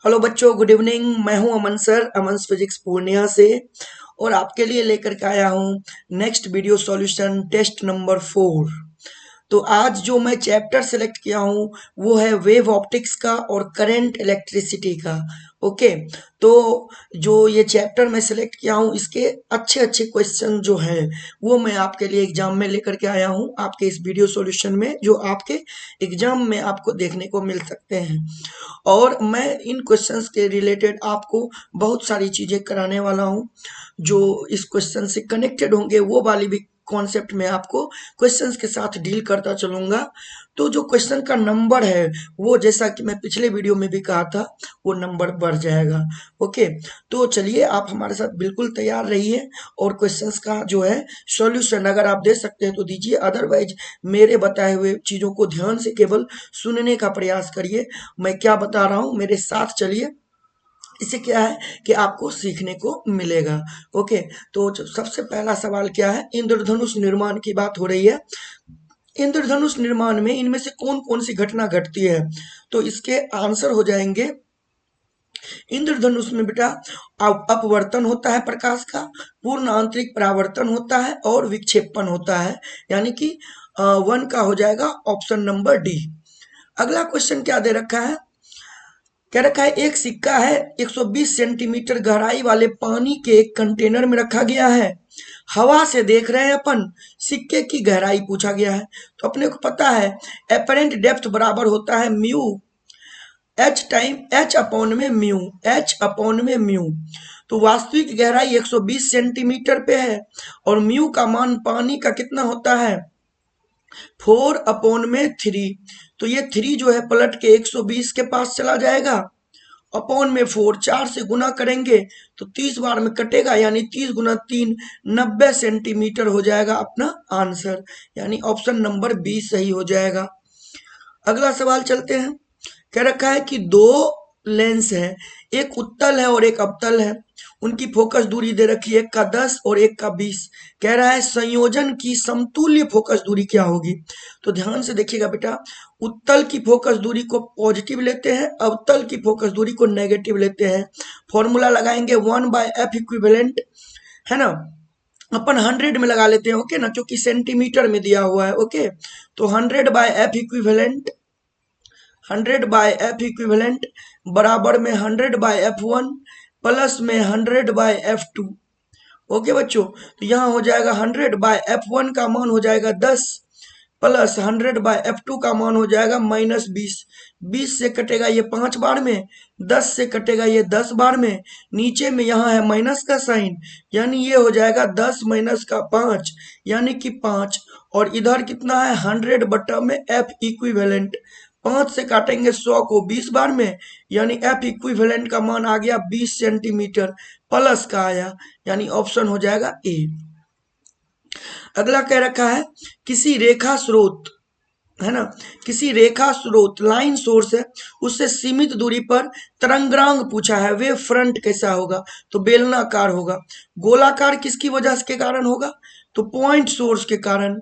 Hello बच्चों, good evening. मैं हूं अमन सर, अमन फिजिक्स पूर्णिया से, और आपके लिए लेकर के आया हूं next video solution test number 4। तो आज जो मैं चैप्टर सेलेक्ट किया हूँ वो है वेव ऑप्टिक्स का और करंट इलेक्ट्रिसिटी का। ओके, तो जो ये चैप्टर मैं सेलेक्ट किया हूँ इसके अच्छे अच्छे क्वेश्चन जो हैं वो मैं आपके लिए एग्जाम में लेकर के आया हूँ, आपके इस वीडियो सॉल्यूशन में, जो आपके एग्जाम में आपको देखने को मिल सकते हैं। और मैं इन क्वेश्चंस के रिलेटेड आपको बहुत सारी चीजें कराने वाला हूँ जो इस क्वेश्चन से कनेक्टेड होंगे, वो वाली भी कॉन्सेप्ट में आपको क्वेश्चंस के साथ डील करता चलूंगा। तो जो क्वेश्चन का नंबर है वो, जैसा कि मैं पिछले वीडियो में भी कहा था, वो नंबर बढ़ जाएगा। ओके, तो चलिए आप हमारे साथ बिल्कुल तैयार रहिए और क्वेश्चंस का जो है सॉल्यूशन अगर आप दे सकते हैं तो दीजिए, अदरवाइज मेरे बताए हुए चीजों को ध्यान से केवल सुनने का प्रयास करिए। मैं क्या बता रहा हूं मेरे साथ चलिए, इससे क्या है कि आपको सीखने को मिलेगा। ओके, तो सबसे पहला सवाल क्या है, इंद्रधनुष निर्माण की बात हो रही है। इंद्रधनुष निर्माण में इनमें से कौन कौन सी घटना घटती है? तो इसके आंसर हो जाएंगे, इंद्रधनुष में बेटा अपवर्तन होता है प्रकाश का, पूर्ण आंतरिक परावर्तन होता है और विक्षेपण होता है, यानी कि 1 का हो जाएगा ऑप्शन नंबर डी। अगला क्वेश्चन क्या दे रखा है, कह रखा है एक सिक्का है 120 सेंटीमीटर गहराई वाले पानी के एक कंटेनर में रखा गया है। हवा से देख रहे हैं अपन, सिक्के की गहराई पूछा गया है। तो अपने को पता है एपरेंट डेप्थ बराबर होता है mu H time H upon में म्यू, एच अपॉन में म्यू। तो वास्तविक गहराई 120 सेंटीमीटर पे है और म्यू का मान पानी का कितना होता है, 4/3। तो ये 3 जो है पलट के 120 के पास चला जाएगा, अपॉन में 4, 4 से गुना करेंगे तो 30 बार में कटेगा, यानी 30 गुना 3 90 सेंटीमीटर हो जाएगा अपना आंसर, यानी ऑप्शन नंबर बी सही हो जाएगा। अगला सवाल चलते हैं। कह रखा है कि दो लेंस है, एक उत्तल है और एक अवतल है, उनकी फोकस दूरी दे रखी है, एक का 10 और एक का 20। कह रहा है संयोजन की समतुल्य फोकस दूरी क्या होगी? तो ध्यान से देखिएगा बेटा, उत्तल की फोकस दूरी को पॉजिटिव लेते हैं, अवतल की फोकस दूरी को नेगेटिव लेते हैं। फॉर्मूला लगाएंगे 1/f इक्विवेलेंट, है ना, अपन 100 में लगा लेते हैं, ओके ना, क्योंकि सेंटीमीटर में दिया हुआ है। ओके, तो 100/f इक्विवेलेंट, 100/f इक्विवेलेंट बराबर में 100/f1 प्लस में 100/f2। ओके बच्चों, तो यहाँ हो जाएगा 100/f1 का मान हो जाएगा 10 प्लस 100/f2 का मान हो जाएगा -20। 20 से कटेगा ये 5 बार में, 10 से कटेगा ये 10 बार में, नीचे में यहाँ है माइनस का साइन, यानी ये हो जाएगा 10 माइनस का 5, यानी कि 5। और इधर कितना है 100 में एफ इक्विवेलेंट, 5 से काटेंगे 100 को 20 बार में, यानी एफ इक्विवेलेंट का मान आ गया 20 सेंटीमीटर, प्लस का आया, यानी ऑप्शन हो जाएगा ए। अगला कह रखा है किसी रेखा स्रोत, है ना, किसी रेखा स्रोत लाइन सोर्स है, उससे सीमित दूरी पर तरंगांग पूछा है, वे फ्रंट कैसा होगा? तो बेलनाकार होगा। गोलाकार किसकी वजह के कारण होगा? तो पॉइंट सोर्स के कारण,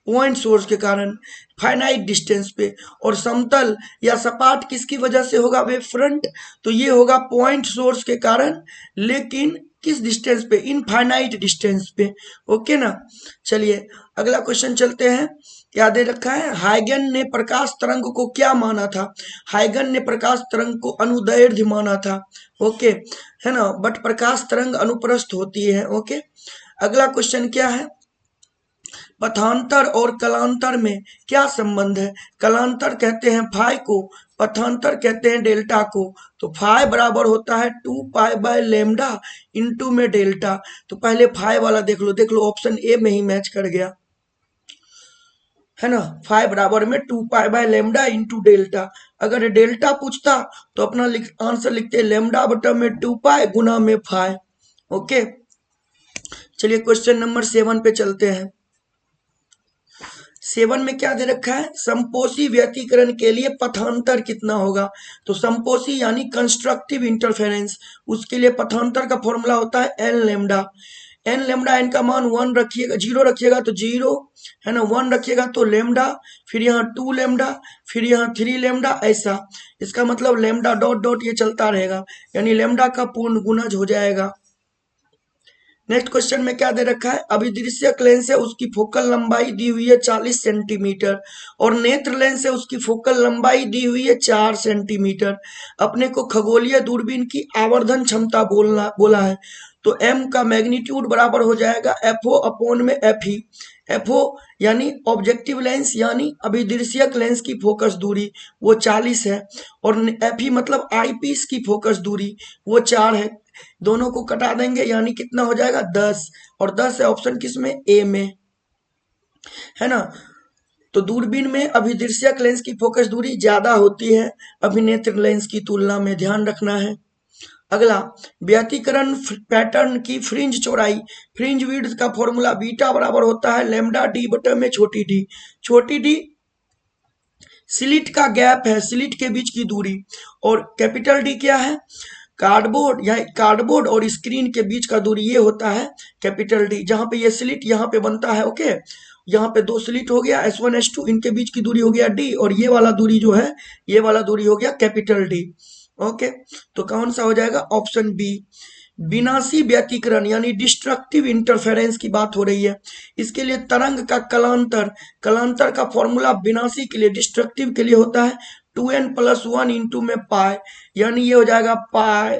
पॉइंट सोर्स के कारण फाइनाइट डिस्टेंस पे। और समतल या सपाट किसकी वजह से होगा वे फ्रंट? तो ये होगा पॉइंट सोर्स के कारण, लेकिन किस डिस्टेंस पे? इनफाइनाइट डिस्टेंस पे। ओके ना, चलिए अगला क्वेश्चन चलते हैं। क्या दे रखा है, हाइगन ने प्रकाश तरंग को क्या माना था? हाइगन ने प्रकाश तरंग को अनुदैर्ध्य माना था। ओके, है ना, बट प्रकाश तरंग अनुप्रस्थ होती है। ओके, अगला क्वेश्चन क्या है, पथांतर और कलांतर में क्या संबंध है? कलांतर कहते हैं फाई को, पथांतर कहते हैं डेल्टा को। तो फाई बराबर होता है 2π/λ इंटू में डेल्टा। तो पहले फाई वाला देख लो, देख लो ऑप्शन ए में ही मैच कर गया, है ना, फाई बराबर में 2π/λ इंटू डेल्टा। अगर डेल्टा पूछता तो अपना आंसर लिखते λ/2π गुना में फाई। ओके, चलिए क्वेश्चन नंबर 7 पे चलते हैं। 7 में क्या दे रखा है, संपोषी व्यतिकरण के लिए पथांतर कितना होगा? तो संपोषी यानी कंस्ट्रक्टिव इंटरफेरेंस, उसके लिए पथांतर का फॉर्मूला होता है L lambda. N lambda N का मान 1 रखिएगा, 0 रखिएगा तो 0 है ना, 1 रखिएगा तो लेमडा, फिर यहाँ 2 लेमडा, फिर यहाँ 3 लेमडा, ऐसा। इसका मतलब लेमडा डॉट डॉट ये चलता रहेगा, यानी लेमडा का पूर्ण गुणज हो जाएगा। नेक्स्ट क्वेश्चन में क्या दे रखा है, अभिदृश्यक लेंस है उसकी फोकल लंबाई दी हुई है 40 सेंटीमीटर और नेत्र लेंस है उसकी फोकल लंबाई दी हुई है 4 सेंटीमीटर। अपने को खगोलीय दूरबीन की आवर्धन क्षमता बोला है, तो m का मैग्नीट्यूड बराबर हो जाएगा FO अपॉन में FE। FO यानी ऑब्जेक्टिव लेंस यानी अभिदृश्यक लेंस की फोकस दूरी वो 40 है, और FE मतलब आई पीस की फोकस दूरी वो 4 है। दोनों को कटा देंगे यानी कितना हो जाएगा 10, और 10 है ऑप्शन किस में, ए में, है ना। तो दूरबीन में अभिदृश्यक लेंस की फोकस दूरी ज्यादा होती है अभिनेत्र लेंस की तुलना में, ध्यान रखना है। अगला, व्यतिकरण पैटर्न की फ्रिंज चौड़ाई, फ्रिंज विड्थ का फॉर्मूला बीटा बराबर होता है लैम्डा डी बटे में छोटी डी। छोटी डी स्लिट का गैप है, स्लिट के बीच की दूरी, और कैपिटल डी क्या है, कार्डबोर्ड या कार्डबोर्ड और स्क्रीन के बीच का दूरी, ये होता है कैपिटल डी। जहां पे ये स्लिट यहाँ पे बनता है, ओके, यहाँ पे 2 स्लिट हो गया S1 S2, इनके बीच की दूरी हो गया डी, और ये वाला दूरी जो है, ये वाला दूरी हो गया कैपिटल डी। ओके, तो कौन सा हो जाएगा, ऑप्शन बी। विनाशी व्यतिकरण यानी डिस्ट्रक्टिव इंटरफेरेंस की बात हो रही है। इसके लिए तरंग का कलांतर, कलांतर का फॉर्मूला विनाशी के लिए, डिस्ट्रक्टिव के लिए होता है 2n+1 इंटू में पाई, यानी ये हो जाएगा पाई,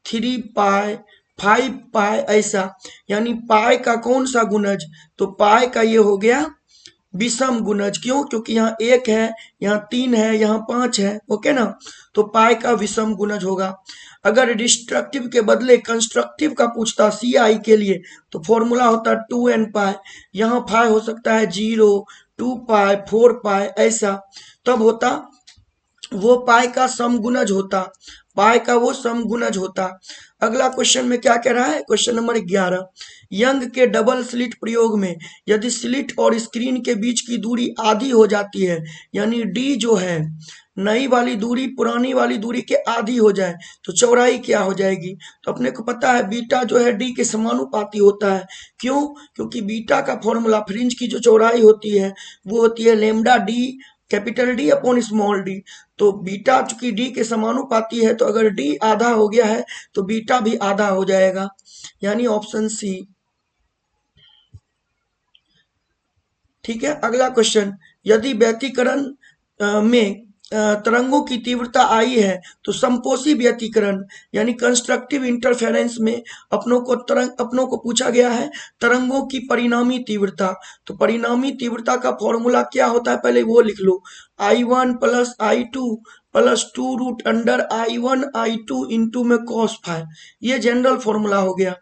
3 पाई, 5 पाई, ऐसा। यानी पाई का कौन सा गुणज, तो पाई का ये हो गया विषम गुणज। क्यों, क्योंकि यहाँ 1 है, यहाँ 3 है, यहाँ 5 है, ओके ना, तो पाई का विषम गुणज होगा। अगर डिस्ट्रक्टिव के बदले कंस्ट्रक्टिव का पूछता CI के लिए, तो फॉर्मूला होता 2n पाई, यहाँ पाई हो सकता है 0, 2 पाई, 4 पाई, ऐसा, तब होता वो पाई का समगुणज होता, पाई का वो समगुणज होता। अगला क्वेश्चन में क्या कह रहा है, क्वेश्चन नंबर 11, यंग के डबल स्लिट प्रयोग में यदि स्लिट और स्क्रीन के बीच की दूरी आधी हो जाती है, यानी डी जो है नई वाली दूरी पुरानी वाली दूरी के आधी हो जाए, तो चौड़ाई क्या हो जाएगी, तो अपने को पता है बीटा जो है डी के समानुपाती होता है। क्यों, क्योंकि बीटा का फॉर्मूला फ्रिंज की जो चौड़ाई होती है वो होती है lambda D capital D upon small D. तो बीटा चूंकि डी के समानुपाती है, तो अगर डी आधा हो गया है तो बीटा भी आधा हो जाएगा, यानी ऑप्शन सी। ठीक है, अगला क्वेश्चन, यदि व्यतिकरण में तरंगों की तीव्रता आई है, तो समपोषी व्यतिकरण यानी कंस्ट्रक्टिव इंटरफेरेंस में अपनों को पूछा गया है तरंगों की परिणामी तीव्रता। तो परिणामी तीव्रता का फॉर्मूला क्या होता है, पहले वो लिख लो, I1 + I2 + 2√I1 I2 into में cos φ, ये जनरल फॉर्मूला हो गया।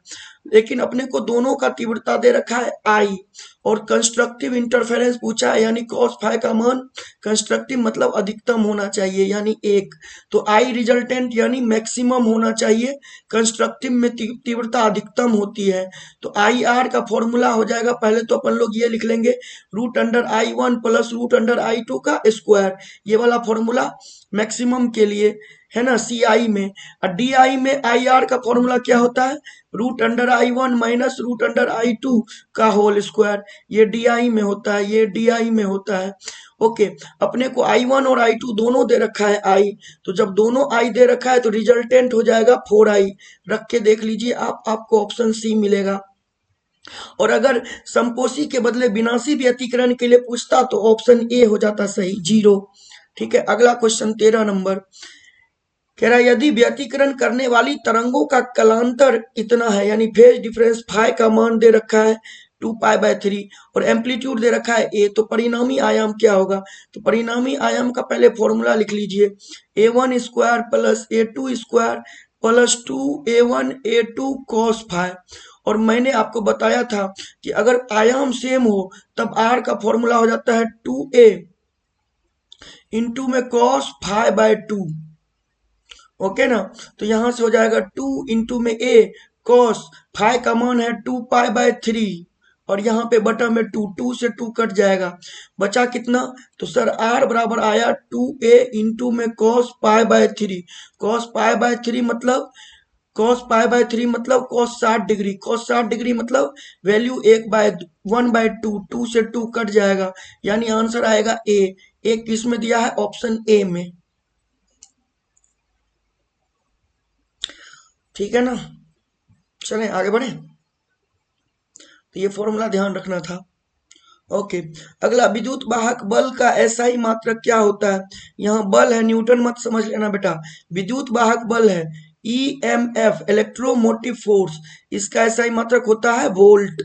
लेकिन अपने को दोनों का तीव्रता दे रखा है I, और कंस्ट्रक्टिव इंटरफेरेंस पूछा है, यानी cos φ का मान कंस्ट्रक्टिव मतलब अधिकतम होना चाहिए, यानी 1, तो I रिजल्टेंट यानी मैक्सिमम होना चाहिए, कंस्ट्रक्टिव में तीव्रता अधिकतम होती है। तो IR का फॉर्मूला हो जाएगा, पहले तो अपन लोग ये लिख लेंगे √I1 + √I2 का स्क्वायर, ये वाला फॉर्मूला मैक्सिमम के लिए है ना, CI में। और DI में IR का फॉर्मूला क्या होता है, √I1 - √I2 का होल स्क्वायर, ये DI में होता है, ये DI में होता है। ओके, अपने को I1 और I2 दोनों दे रखा है I, तो जब दोनों I दे रखा है तो रिजल्टेंट हो जाएगा 4I, रख के देख लीजिए आप, आपको ऑप्शन सी मिलेगा। और अगर समपोषी के बदले विनाशी व्यतिकरण के लिए पूछता तो ऑप्शन ए हो जाता सही, 0। ठीक है, अगला क्वेश्चन 13 नंबर कह रहा है, यदि व्यतिकरण करने वाली तरंगों का कलांतर इतना है, यानी फेज डिफरेंस फाई का मान दे रखा है 2π/3 और एम्पलीट्यूड दे रखा है a, तो परिणामी आयाम क्या होगा, तो परिणामी आयाम का पहले फॉर्मूला लिख लीजिए, a1 square + a2 square + 2a1 a2 cos φ। और मैंने आपको बताया था कि अगर आयाम सेम हो तब r का फॉर्मूला हो जाता है 2a इंटू में cos φ/2, ओके ना। तो यहां से हो जाएगा 2 इंटू में a cos φ का मान है 2π/3, और यहाँ पे बटा में 2 से 2 कट जाएगा, बचा कितना, तो सर r बराबर आया 2a इंटू में cos φ/3, cos φ/3 मतलब cos π/3 मतलब cos 60 डिग्री, cos 60 डिग्री मतलब वैल्यू 1/2, 2 से 2 कट जाएगा, यानी आंसर आएगा ए। एक किस में दिया है? ऑप्शन ए में। ठीक है ना, चलें आगे बढ़े। तो ये फॉर्मूला ध्यान रखना था। ओके, अगला विद्युत वाहक बल का एसआई मात्रक क्या होता है? यहाँ बल है, न्यूटन मत समझ लेना बेटा, विद्युत वाहक बल है, ईएमएफ इलेक्ट्रोमोटिव फोर्स, इसका एसआई मात्रक होता है वोल्ट।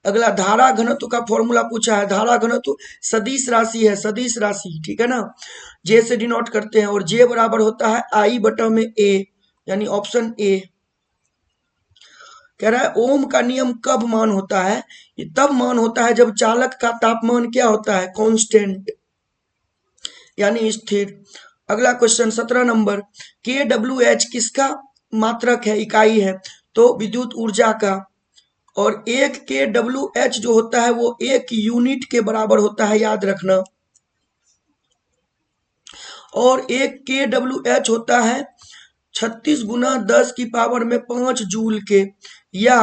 अगला धारा घनत्व का फॉर्मूला पूछा है। धारा घनत्व सदिश राशि है, सदिश राशि, ठीक है ना, जे से डिनोट करते हैं, और जे बराबर होता है आई बटा में ए, यानी ऑप्शन ए। कह रहा है ओम का नियम कब मान होता है? ये तब मान होता है जब चालक का तापमान क्या होता है? कांस्टेंट, यानी स्थिर। अगला क्वेश्चन 17 नंबर, के डब्ल्यू एच किसका मात्रक है, इकाई है? तो विद्युत ऊर्जा का। और एक के डब्ल्यू एच जो होता है वो एक यूनिट के बराबर होता है, याद रखना। और एक के डब्ल्यू एच होता है 36 गुना 10 की पावर में 5 जूल के, या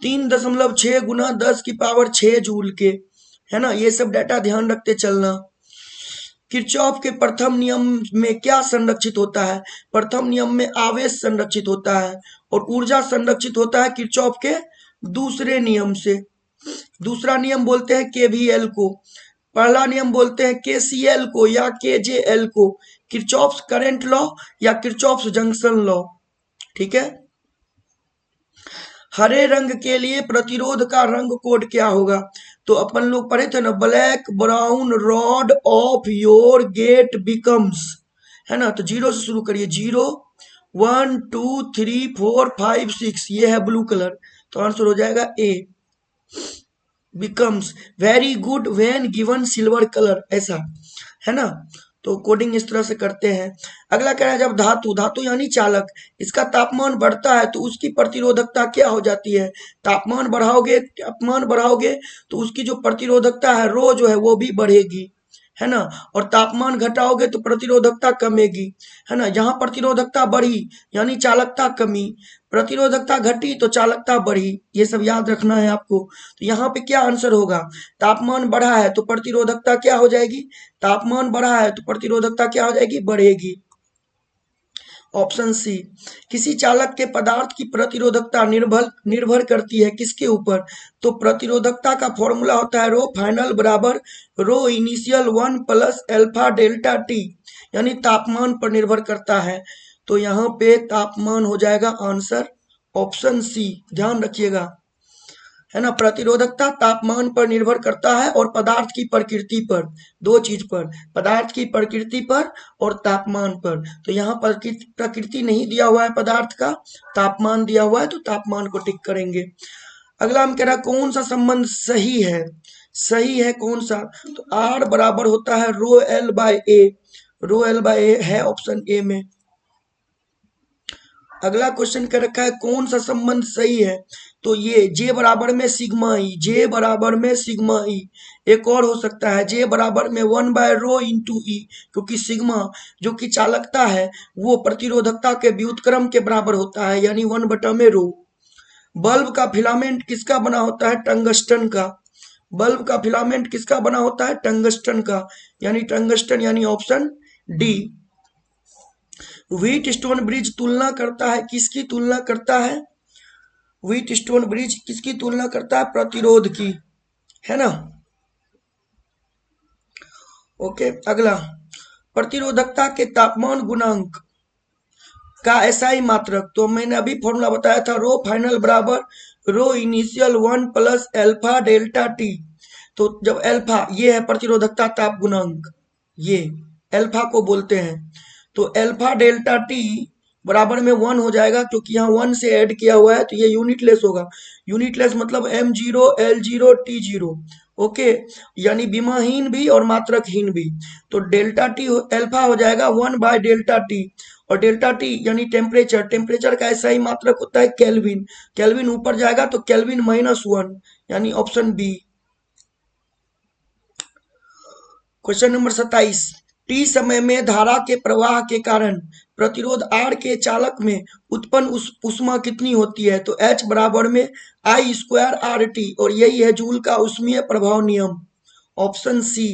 3.6 गुना 10 की पावर 6 जूल के, है ना। ये सब डाटा ध्यान रखते चलना। किरचॉफ के प्रथम नियम में क्या संरक्षित होता है? प्रथम नियम में आवेश संरक्षित होता है, और ऊर्जा संरक्षित होता है किरचॉफ के दूसरे नियम से। दूसरा नियम बोलते हैं केवीएल को, पहला नियम बोलते हैं केसीएल को या केजेएल को, किरचॉफ्स करंट लॉ या किरचॉफ्स जंक्शन लॉ। ठीक है। हरे रंग के लिए प्रतिरोध का रंग कोड क्या होगा? तो अपन लोग पढ़े थे ना, black brown rod of your gate becomes, है ना। तो 0 से शुरू करिए, 0 1 2 3 4 5 6, ये है ब्लू कलर, तो आंसर हो जाएगा A. Becomes very good when given silver colour, ऐसा है ना। तो कोडिंग इस तरह से करते हैं। अगला कह रहा है जब धातु, धातु यानी चालक, इसका तापमान बढ़ता है तो उसकी प्रतिरोधकता क्या हो जाती है? तापमान बढ़ाओगे तो उसकी जो प्रतिरोधकता है रो जो है वो भी बढ़ेगी, है ना। और तापमान घटाओगे तो प्रतिरोधकता कमेगी, है ना। यहाँ प्रतिरोधकता बढ़ी यानी चालकता कमी, प्रतिरोधकता घटी तो चालकता बढ़ी, ये सब याद रखना है आपको। तो यहाँ पे क्या आंसर होगा? तापमान बढ़ा है तो प्रतिरोधकता क्या हो जाएगी? तापमान बढ़ा है तो प्रतिरोधकता क्या हो जाएगी? बढ़ेगी। Option C. किसी चालक के पदार्थ की प्रतिरोधकता निर्भर निर्भर करती है किसके ऊपर? तो प्रतिरोधकता का फॉर्मूला होता है रो फाइनल बराबर rho initial 1 plus alpha delta T, यानी तापमान पर निर्भर करता है। तो यहाँ पे तापमान हो जाएगा आंसर ऑप्शन सी, ध्यान रखिएगा, है ना। प्रतिरोधकता तापमान पर निर्भर करता है और पदार्थ की प्रकृति पर, दो चीज पर, पदार्थ की प्रकृति पर और तापमान पर। तो यहाँ प्रकृति नहीं दिया हुआ है पदार्थ का, तापमान दिया हुआ है, तो तापमान को टिक करेंगे। अगला हम कह रहा है कौन सा संबंध सही है? सही है कौन सा? तो आर बराबर होता है rho L by A, rho L by A है ऑप्शन ए में। अगला क्वेश्चन कर रखा है कौन सा संबंध सही है? तो ये जे बराबर में सिग्मा ई, जे बराबर में सिग्मा ई। एक और हो सकता है जे बराबर में 1 बाय रो इंटू ई, क्योंकि सिग्मा जो कि चालकता है वो प्रतिरोधकता के व्युत्क्रम के बराबर होता है, यानी 1 बटा में रो। बल्ब का फिलामेंट किसका बना होता है? टंगस्टन का। बल्ब का फिलामेंट किसका बना होता है? टंगस्टन का, यानी टंगस्टन, यानी option D. Wheat stone bridge तुलना करता है, किसकी तुलना करता है? व्हीट स्टोन ब्रिज किसकी तुलना करता है? प्रतिरोध की, है ना। ओके, अगला प्रतिरोधकता के तापमान गुणांक का एसआई मात्रक, तो मैंने अभी फॉर्मूला बताया था रो फाइनल बराबर rho initial 1 plus alpha delta T. तो जब एल्फा, ये है प्रतिरोधकता ताप गुणांक, ये एल्फा को बोलते हैं, तो एल्फा डेल्टा टी बराबर में 1 हो जाएगा, क्योंकि यहाँ 1 से ऐड किया हुआ है तो ये यूनिटलेस होगा। यूनिटलेस मतलब m0 l0 t0, ओके, यानी विमाहीन भी और मात्रकहीन भी। तो डेल्टा टी एल्फा हो जाएगा 1 बाय डेल्टा टी, और डेल्टा टी यानी टेम्परेचर, टेम्परेचर का ऐसा ही मात्रक होता है केल्विन, केल्विन ऊपर जाएगा तो केल्विन -1, यानी option B. Question number 27, T समय में धारा के प्रवाह के कारण प्रतिरोध आर के चालक में उत्पन्न उष्मा कितनी होती है? तो H बराबर में आई स्क्वायर आर टी, और यही है जूल का उष्मीय प्रभाव नियम, ऑप्शन सी।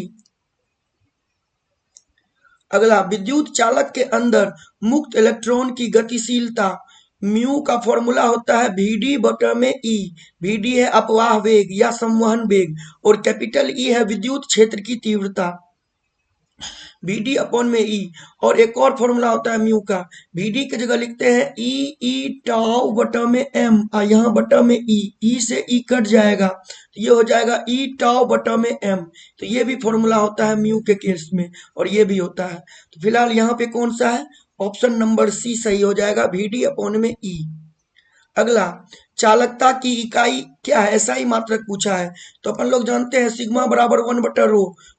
अगला, विद्युत चालक के अंदर मुक्त इलेक्ट्रॉन की गतिशीलता म्यू का फॉर्मूला होता है Vd बटा में E। Vd है अपवाह वेग या संवहन वेग, और कैपिटल E है विद्युत क्षेत्र की तीव्रता, Vd अपॉन में E। और एक और फॉर्मूला होता है म्यू का, Vd की जगह लिखते हैं ई टाउ बटा में M, यहाँ बटा में E से E कट जाएगा तो ये हो जाएगा ई टाउ बटा में M। तो ये भी फॉर्मूला होता है म्यू के केस में, और ये भी होता है। तो फिलहाल यहाँ पे कौन सा है? ऑप्शन नंबर सी सही हो जाएगा, Vd अपॉन में E। अगला, चालकता की इकाई क्या है? ऐसा ही मात्रक पूछा है। तो अपन लोग जानते हैं सिग्मा बराबर 1/ρ,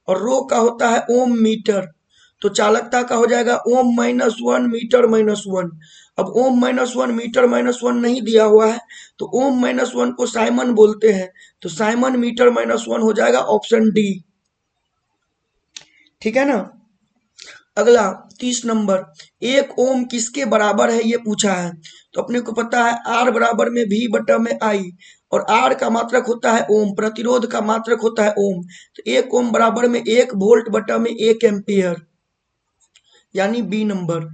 और रो का होता है ओम मीटर। तो चालकता का हो जाएगा ओम -1 मीटर -1। अब ओम -1 मीटर -1 नहीं दिया हुआ है, तो ओम -1 को साइमन बोलते हैं, तो साइमन मीटर -1 हो जाएगा, ऑप्शन डी। ठीक है ना। अगला 30 नंबर, 1 ओम किसके बराबर है ये पूछा है। तो अपने को पता है आर बराबर में V बटा में आई, और आर का मात्रक होता है ओम, प्रतिरोध का मात्रक होता है ओम। तो 1 ओम बराबर में 1 वोल्ट बटा में 1 एम्पियर, यानी बी नंबर।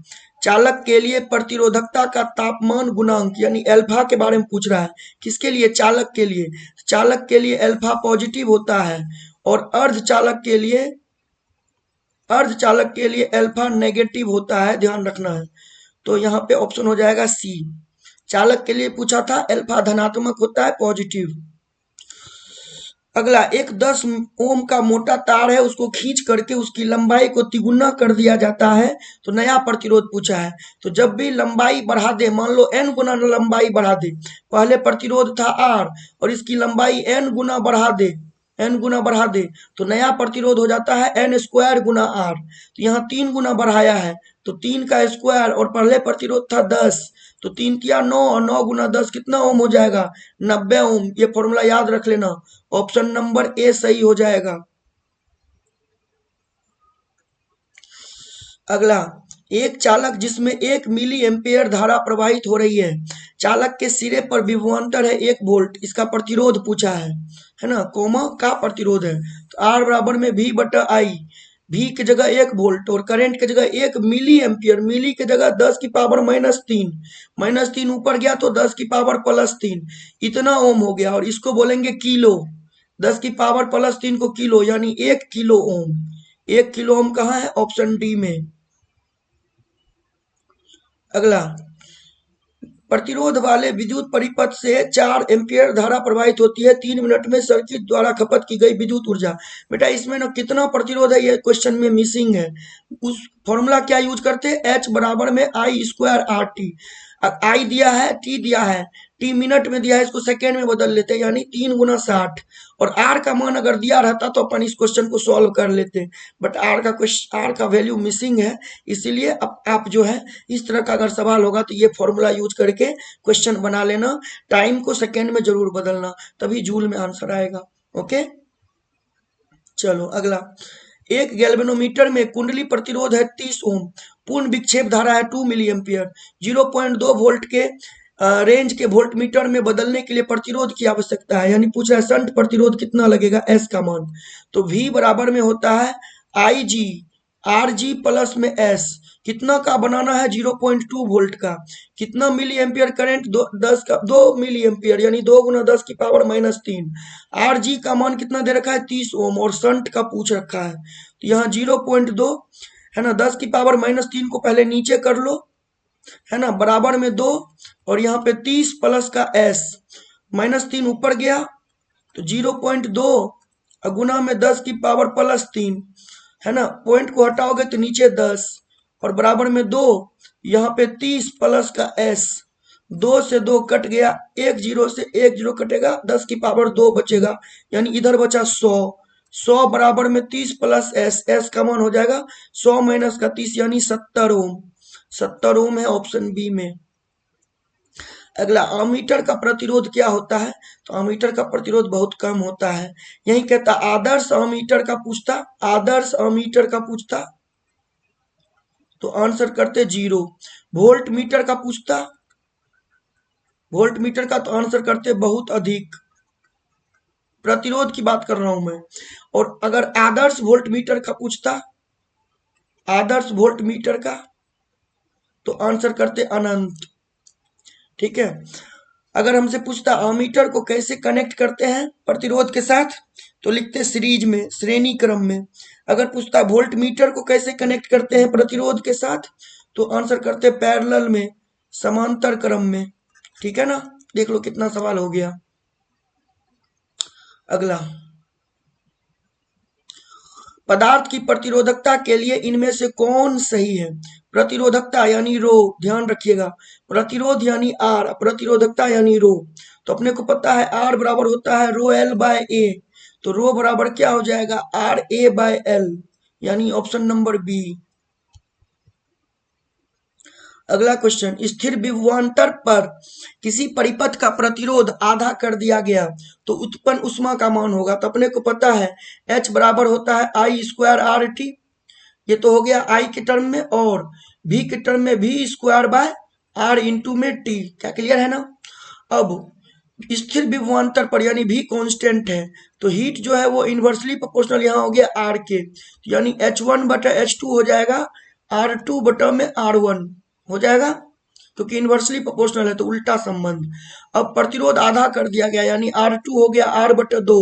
चालक के लिए प्रतिरोधकता का तापमान गुणांक यानी अल्फा के बारे में पूछ रहा है। किसके लिए? चालक के लिए। चालक के लिए अल्फा पॉजिटिव होता है, और अर्धचालक के लिए अल्फा नेगेटिव होता है, ध्यान रखना है। तो यहाँ पे ऑप्शन हो जाएगा सी। चालक के लिए पूछा था, अल्फा धनात्मक होता है, पॉजिटिव। अगला, एक 10 ओम का मोटा तार है, उसको खींच करके उसकी लंबाई को तिगुना कर दिया जाता है, तो नया प्रतिरोध पूछा है। तो जब भी लंबाई बढ़ा दे, मान लो n गुना लंबाई बढ़ा दे, पहले प्रतिरोध था r और इसकी लंबाई n गुना बढ़ा दे, तो नया प्रतिरोध हो जाता है n स्क्वायर गुना r। तो यहाँ 3 गुना बढ़ाया है, तो 3 का स्क्वायर, और पहले प्रतिरोध था 10, तो 3 किया 9, और 9 गुना 10 कितना ओम हो जाएगा? 90 ओम। ये फॉर्मूला याद रख लेना, ऑप्शन नंबर ए सही हो जाएगा। अगला, एक चालक जिसमें 1 मिली एम्पियर धारा प्रवाहित हो रही है, चालक के सिरे पर विभवांतर है 1 वोल्ट, इसका प्रतिरोध पूछा है ना, कोमा का प्रतिरोध है। तो आर बराबर में V बटा आई, V की जगह 1 वोल्ट और करंट की जगह 1 मिली एम्पियर, मिली की जगह 10 की पावर -3, -3 ऊपर गया तो 10 की पावर +3, इतना ओम हो गया, और इसको बोलेंगे किलो। 10 की पावर +3 को किलो, यानी 1 किलो ओम। 1 किलो ओम कहाँ है? ऑप्शन डी में। अगला, प्रतिरोध वाले विद्युत परिपथ से 4 एम्पियर धारा प्रवाहित होती है, 3 मिनट में सर्किट द्वारा खपत की गई विद्युत ऊर्जा। बेटा इसमें ना कितना प्रतिरोध है, ये क्वेश्चन में मिसिंग है। उस फॉर्मूला क्या यूज करते हैं? H बराबर में आई स्क्वायर आर टी। आई दिया है, टी दिया है, टी मिनट में दिया है, इसको सेकेंड में बदल लेते हैं, यानी 3 गुना 60। और आर का मान अगर दिया रहता तो अपन इस क्वेश्चन को सॉल्व कर लेते, बट आर का वैल्यू मिसिंग है, इसीलिए अब आप जो है इस तरह का अगर सवाल होगा तो ये फॉर्मूला यूज करके क्वेश्चन बना लेना, टाइम को सेकेंड में जरूर बदलना, तभी जूल में आंसर आएगा। ओके, चलो अगला, एक गैल्वेनोमीटर में कुंडली प्रतिरोध है 30 ओम, पूर्ण विक्षेप धारा है 2 मिली एम्पियर, 0.2 वोल्ट के रेंज के वोल्टमीटर में बदलने के लिए प्रतिरोध की आवश्यकता है, यानी पूछ रहा है शंट प्रतिरोध कितना लगेगा, एस का मान। तो V बराबर में होता है I G R G plus में एस, कितना का बनाना है? 0.2 वोल्ट का। कितना milli ampere current? 2 milli ampere, यानी 2 गुना 10 की पावर -3। आर जी का मान कितना दे रखा है? 30 ओम, और शंट का पूछ रखा है, तो यहाँ 0.2 है ना, 10 की पावर -3 को पहले नीचे कर लो, है ना, बराबर में 2, और यहाँ पे 30 प्लस का एस, -3 ऊपर गया तो 0.2 गुना में 10 की पावर +3, है ना, पॉइंट को हटाओगे तो नीचे 10, और बराबर में 2, यहाँ पे 30 प्लस का एस, 2 से 2 कट गया, 1 0 से 1 0 कटेगा, 10 की पावर 2 बचेगा, यानी इधर बचा 100। 100 बराबर में 30 प्लस एस, एस का मान हो जाएगा 100 माइनस का 30, यानी 70 ओम। 70 ओम है ऑप्शन बी में। अगला, अमीटर का प्रतिरोध क्या होता है? तो अमीटर का प्रतिरोध बहुत कम होता है, यही कहता आदर्श अमीटर का पूछता, आदर्श अमीटर का पूछता, तो आंसर करते 0। वोल्ट मीटर का पूछता, वोल्ट मीटर का तो आंसर करते बहुत अधिक। प्रतिरोध की बात कर रहा हूं मैं। और अगर आदर्श वोल्ट मीटर का पूछता, आदर्श वोल्ट मीटर का, तो आंसर करते अनंत। ठीक है। अगर हमसे पूछता अमीटर को कैसे कनेक्ट करते हैं प्रतिरोध के साथ, तो लिखते सीरीज में, श्रेणी क्रम में। अगर पूछता वोल्ट मीटर को कैसे कनेक्ट करते हैं प्रतिरोध के साथ, तो आंसर करते पैरेलल में, समांतर क्रम में। ठीक है ना। देख लो कितना सवाल हो गया। अगला, पदार्थ की प्रतिरोधकता के लिए इनमें से कौन सही है। प्रतिरोधकता यानी रो, ध्यान रखिएगा, प्रतिरोध यानी आर, प्रतिरोधकता यानी रो। तो अपने को पता है आर बराबर होता है रो एल बाय ए, तो रो बराबर क्या हो जाएगा आर ए बाय एल, यानी ऑप्शन नंबर बी। अगला क्वेश्चन, स्थिर विभवांतर पर किसी परिपथ का प्रतिरोध आधा कर दिया गया तो उत्पन्न उष्मा का मान होगा। तो अपने को पता है H बराबर होता है आई स्क्वायर आर टी, ये तो हो गया आई के टर्म में, और V के टर्म में V square by R into में टी। क्या क्लियर है ना। अब स्थिर विभवांतर पर यानी V कांस्टेंट है, तो हीट जो है वो इनवर्सली प्रोपोर्शनल यहाँ हो गया R के, तो यानी H1 बटा H2 हो जाएगा R2 बटा में R1 हो जाएगा, क्योंकि इनवर्सली प्रोपोर्शनल है तो उल्टा संबंध। अब प्रतिरोध आधा कर दिया गया, यानी R2 हो गया R बटा 2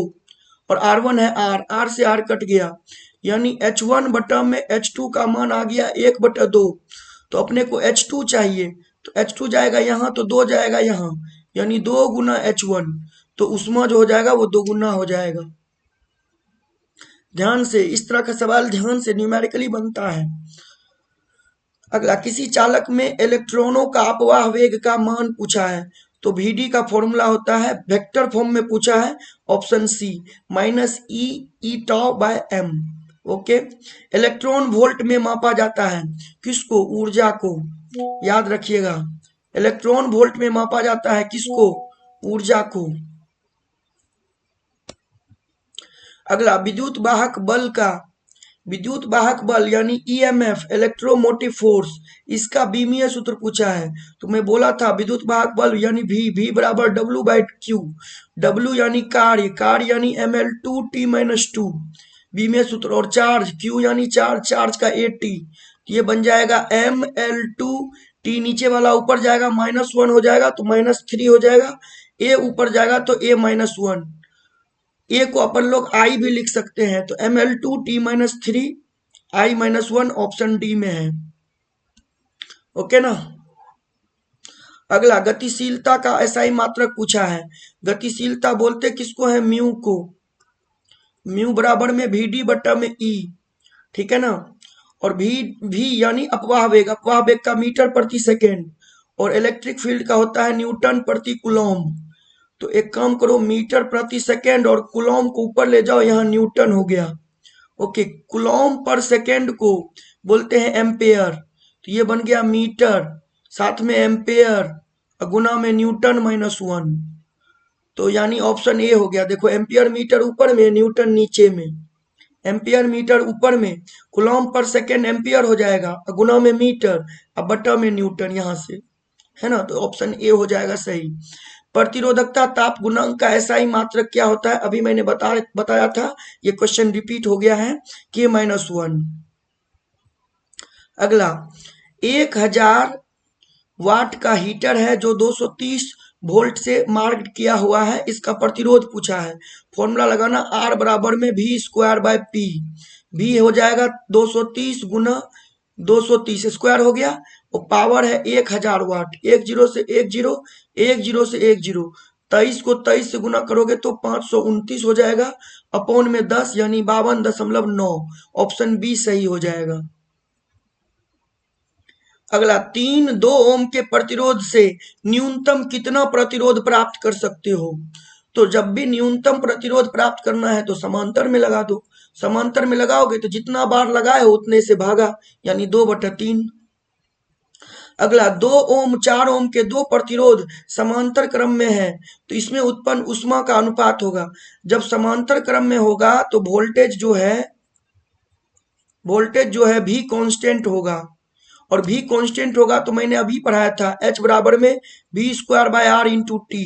और R1 है R से R कट गया, यानी H1 बटा में H2 का मान आ गया 1 बटा 2। तो अपने को H2 चाहिए, तो H2 जाएगा यहाँ तो 2 जाएगा यहाँ, यानी 2 गुना H1, तो उष्मा जो हो जाएगा वो 2 गुना हो जाएगा। ध्यान से, इस तरह का सवाल ध्यान से न्यूमेरिकली बनता है। अगला, किसी चालक में इलेक्ट्रॉनों का अपवाह वेग का मान पूछा है, तो Vd का फॉर्मूला होता है, वेक्टर फॉर्म में पूछा है, option C minus E tau by M. Okay. Electron volt में मापा जाता है, किसको, ऊर्जा को, याद रखिएगा, इलेक्ट्रॉन वोल्ट में मापा जाता है किसको, ऊर्जा को। अगला, विद्युत वाहक बल का, विद्युत वाहक बल यानी ईएमएफ, इलेक्ट्रोमोटिव फोर्स, इसका बीमीय सूत्र पूछा है। तो मैं बोला था विद्युत वाहक बल यानी V बराबर W बाई क्यू, W यानी कार्य, कार्य यानी ml2t माइनस 2, बीमीय सूत्र, और चार्ज Q यानी चार्ज, चार्ज का AT, ये बन जाएगा ml2t, नीचे वाला ऊपर जाएगा -1 हो जाएगा तो -3 हो जाएगा, A ऊपर जाएगा तो A -1, ए को अपन लोग आई भी लिख सकते हैं, तो ml2t माइनस 3 आई -1 ऑप्शन डी में है। ओके ना। अगला, गतिशीलता का एसआई मात्रक पूछा है। गतिशीलता बोलते किसको है, म्यू को, म्यू बराबर में Vd बटा में ई। ठीक है ना। और भी यानी अपवाह वेग, अपवाह वेग का मीटर प्रति सेकेंड, और इलेक्ट्रिक फील्ड का होता है न्यूटन प्रति कुलॉम। तो एक काम करो, मीटर प्रति सेकेंड और कुलॉम को ऊपर ले जाओ, यहाँ न्यूटन हो गया। ओके, कुलॉम पर सेकेंड को बोलते हैं एम्पेयर, तो ये बन गया मीटर, साथ में एम्पेयर, गुना में न्यूटन -1, तो यानी ऑप्शन ए हो गया। देखो, एम्पियर मीटर ऊपर में, न्यूटन नीचे में, एम्पियर मीटर ऊपर में, कुलॉम पर सेकेंड एम्पियर हो जाएगा, गुना में मीटर, अब बटा में न्यूटन यहाँ से, है ना। तो ऑप्शन ए हो जाएगा सही। प्रतिरोधकता ताप गुणांक का एसआई मात्रक क्या होता है, अभी मैंने बताया था, ये क्वेश्चन रिपीट हो गया है, K-1। अगला, 1000 वाट का हीटर है जो 230 वोल्ट से मार्क्ड किया हुआ है, इसका प्रतिरोध पूछा है। फॉर्मूला लगाना, R बराबर में V square bye P, V हो जाएगा 230 गुना 230 स्क्वायर हो गया, और पावर है 1000 वाट, 10 से 10, 10 से 10, 23 को 23 से गुना करोगे तो 529 हो जाएगा, अपॉन में 10 यानी 52.9, ऑप्शन बी सही हो जाएगा। अगला, 2 ओम के प्रतिरोध से न्यूनतम कितना प्रतिरोध प्राप्त कर सकते हो। तो जब भी न्यूनतम प्रतिरोध प्राप्त करना है तो समांतर में लगा दो, समांतर में लगाओगे तो जितना बार लगाए हो उतने से भागा, यानी 2/3। अगला, 2 ओम 4 ओम के दो प्रतिरोध समांतर क्रम में है, तो इसमें उत्पन्न उष्मा का अनुपात होगा। जब समांतर क्रम में होगा तो वोल्टेज जो है V कांस्टेंट होगा, और v कांस्टेंट होगा तो मैंने अभी पढ़ाया था h बराबर में v square bye r into T.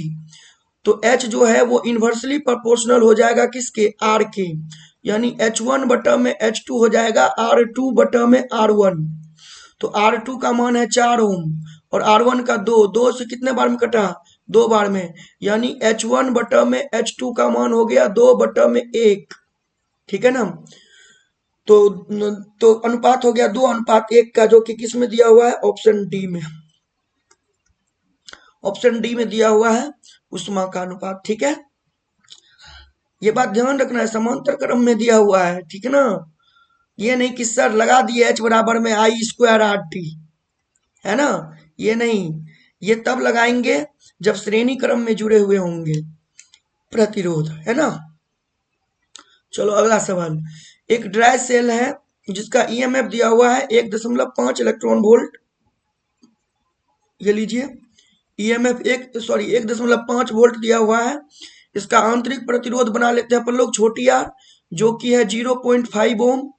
तो h जो है वो इन्वर्सली प्रोपोर्शनल हो जाएगा किसके, r के, यानी h1 बटा में h2 हो जाएगा r2 बटा में r1। तो R2 का मान है 4 ओम और R1 का 2 से कितने बार में कटा, 2 बार में, यानी H1 बटा में H2 का मान हो गया 2 बटा में 1। ठीक है ना। तो अनुपात हो गया 2:1 का, जो कि किस में दिया हुआ है, ऑप्शन डी में, ऑप्शन डी में दिया हुआ है उष्मा का अनुपात। ठीक है, ये बात ध्यान रखना है, समांतर क्रम में दिया हुआ है। ठीक है ना, ये नहीं कि सर लगा दिए h बराबर में आई स्क्वायर आर टी, है ना, ये नहीं, ये तब लगाएंगे जब श्रेणी क्रम में जुड़े हुए होंगे प्रतिरोध, है ना। चलो अगला सवाल, एक ड्राई सेल है जिसका ईएमएफ दिया हुआ है 1.5 इलेक्ट्रॉन वोल्ट। ये लीजिए, ईएमएफ 1.5 वोल्ट दिया हुआ है। इसका आंतरिक प्रतिरोध बना लेते हैं अपन लोग छोटी आर, जो कि है 0.5 ओम।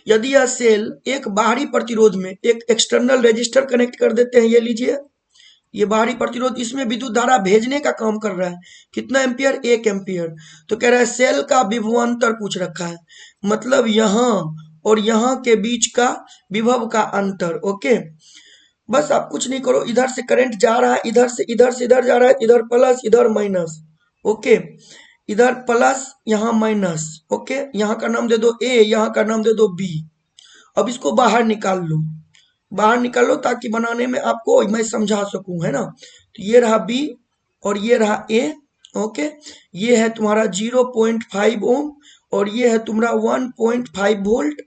यदि यह सेल एक बाहरी प्रतिरोध में एक एक्सटर्नल रेजिस्टर कनेक्ट कर देते हैं, ये लीजिए, ये बाहरी प्रतिरोध, इसमें विद्युत धारा भेजने का काम कर रहा है, कितना एम्पियर, 1 एम्पियर। तो कह रहा है सेल का विभवांतर पूछ रखा है, मतलब यहां और यहां के बीच का विभव का अंतर। ओके, बस आप कुछ नहीं करो, इधर से करंट जा रहा है, इधर से इधर जा रहा है, इधर प्लस इधर माइनस। ओके, इधर प्लस यहाँ माइनस। ओके, यहाँ का नाम दे दो ए, यहाँ का नाम दे दो बी। अब इसको बाहर निकाल लो, बाहर निकाल लो, ताकि बनाने में आपको मैं समझा सकूं, है ना। तो ये रहा बी और ये रहा ए। ओके, ये है तुम्हारा 0.5 ओम और ये है तुम्हारा 1.5 वोल्ट।